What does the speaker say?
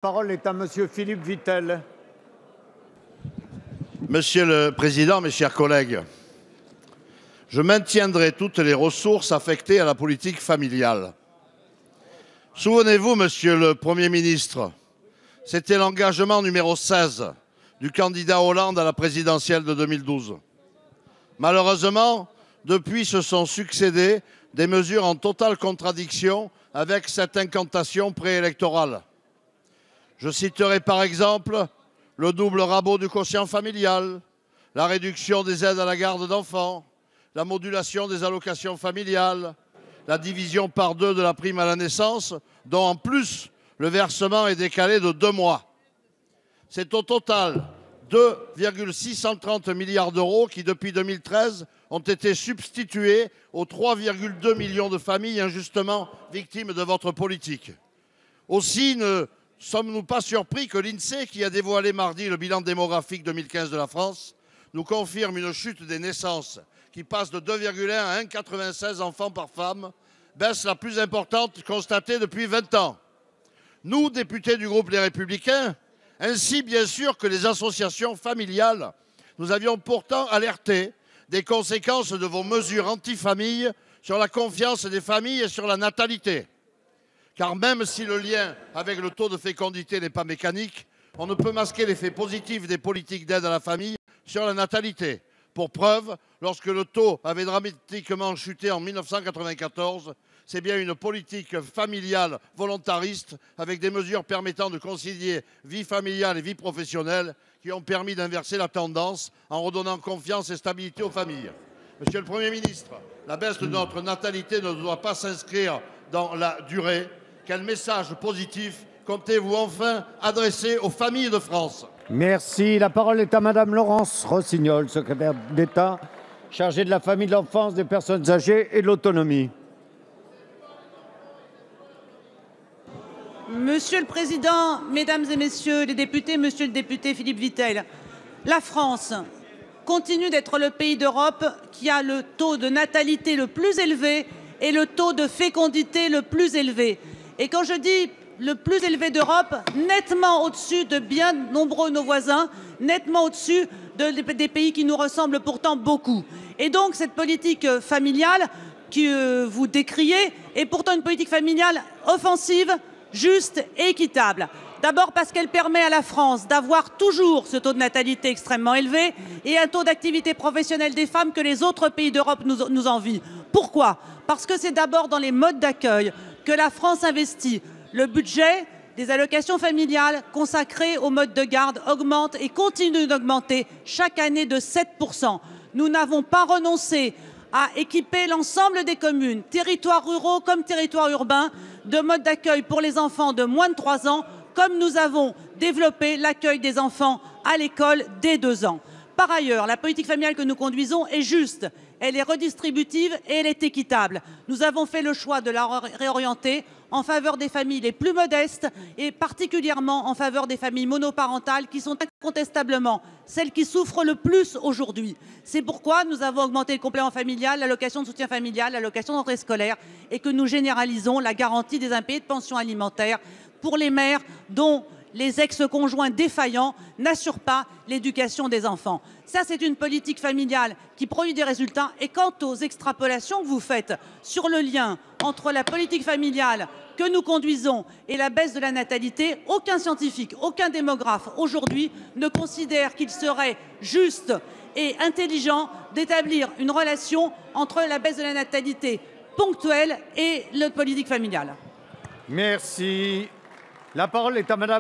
La parole est à Monsieur Philippe Vitel. Monsieur le Président, mes chers collègues, je maintiendrai toutes les ressources affectées à la politique familiale. Souvenez-vous, Monsieur le Premier ministre, c'était l'engagement numéro 16 du candidat Hollande à la présidentielle de 2012. Malheureusement, depuis se sont succédé des mesures en totale contradiction avec cette incantation préélectorale. Je citerai par exemple le double rabot du quotient familial, la réduction des aides à la garde d'enfants, la modulation des allocations familiales, la division par 2 de la prime à la naissance, dont en plus le versement est décalé de 2 mois. C'est au total 2,630 milliards d'euros qui, depuis 2013, ont été substitués aux 3,2 millions de familles injustement victimes de votre politique. Aussi ne sommes-nous pas surpris que l'INSEE, qui a dévoilé mardi le bilan démographique 2015 de la France, nous confirme une chute des naissances qui passe de 2,1 à 1,96 enfants par femme, baisse la plus importante constatée depuis 20 ans. Nous, députés du groupe Les Républicains, ainsi bien sûr que les associations familiales, nous avions pourtant alerté des conséquences de vos mesures anti-famille sur la confiance des familles et sur la natalité. Car même si le lien avec le taux de fécondité n'est pas mécanique, on ne peut masquer l'effet positif des politiques d'aide à la famille sur la natalité. Pour preuve, lorsque le taux avait dramatiquement chuté en 1994, c'est bien une politique familiale volontariste avec des mesures permettant de concilier vie familiale et vie professionnelle qui ont permis d'inverser la tendance en redonnant confiance et stabilité aux familles. Monsieur le Premier ministre, la baisse de notre natalité ne doit pas s'inscrire dans la durée. Quel message positif comptez-vous enfin adresser aux familles de France? Merci. La parole est à Madame Laurence Rossignol, secrétaire d'État chargée de la famille, de l'enfance, des personnes âgées et de l'autonomie. Monsieur le Président, Mesdames et Messieurs les députés, Monsieur le député Philippe Vitel, la France continue d'être le pays d'Europe qui a le taux de natalité le plus élevé et le taux de fécondité le plus élevé. Et quand je dis le plus élevé d'Europe, nettement au-dessus de bien nombreux de nos voisins, nettement au-dessus des pays qui nous ressemblent pourtant beaucoup. Et donc cette politique familiale que vous décriez est pourtant une politique familiale offensive, juste et équitable. D'abord parce qu'elle permet à la France d'avoir toujours ce taux de natalité extrêmement élevé et un taux d'activité professionnelle des femmes que les autres pays d'Europe nous envient. Pourquoi? Parce que c'est d'abord dans les modes d'accueil que la France investit. Le budget des allocations familiales consacrées au mode de garde augmente et continue d'augmenter chaque année de 7%. Nous n'avons pas renoncé à équiper l'ensemble des communes, territoires ruraux comme territoires urbains, de modes d'accueil pour les enfants de moins de 3 ans, comme nous avons développé l'accueil des enfants à l'école dès 2 ans. Par ailleurs, la politique familiale que nous conduisons est juste, elle est redistributive et elle est équitable. Nous avons fait le choix de la réorienter en faveur des familles les plus modestes et particulièrement en faveur des familles monoparentales qui sont incontestablement celles qui souffrent le plus aujourd'hui. C'est pourquoi nous avons augmenté le complément familial, l'allocation de soutien familial, l'allocation d'entrée scolaire et que nous généralisons la garantie des impayés de pension alimentaire pour les mères dont les ex-conjoints défaillants n'assurent pas l'éducation des enfants. Ça, c'est une politique familiale qui produit des résultats. Et quant aux extrapolations que vous faites sur le lien entre la politique familiale que nous conduisons et la baisse de la natalité, aucun scientifique, aucun démographe aujourd'hui ne considère qu'il serait juste et intelligent d'établir une relation entre la baisse de la natalité ponctuelle et la politique familiale. Merci. La parole est à Madame